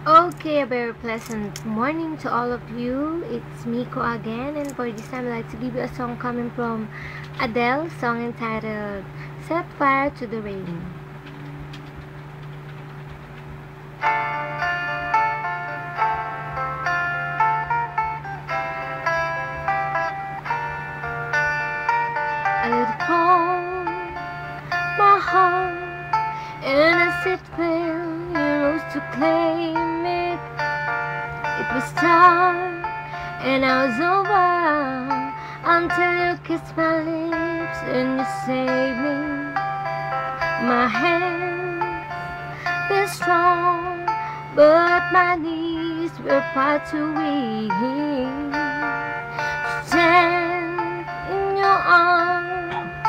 Okay, a very pleasant morning to all of you. It's Miko again, and for this time I'd like to give you a song coming from Adele, song entitled Set Fire to the Rain. I let it fall, my heart, and as it fell, you rose to claim it. It was time, and I was over until you kissed my lips and you saved me. My hands were strong, but my knees were far too weak. Stand in your arms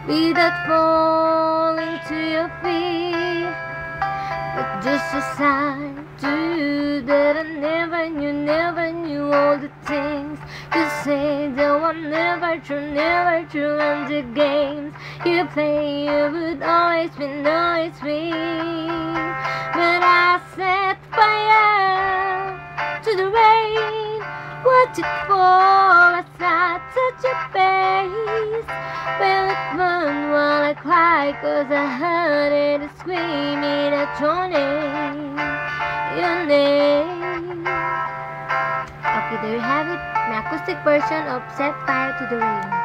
without falling to your feet, but just a sign to you that I never knew all the things you say. Though I'm never true, and the games you play, you would always be. But I set fire to the rain, watch it fall as I touch your face. Well, it burned while I cried, 'cause I heard it screaming at your name, your name. Okay, there you have it, an acoustic version of Set Fire to the Rain.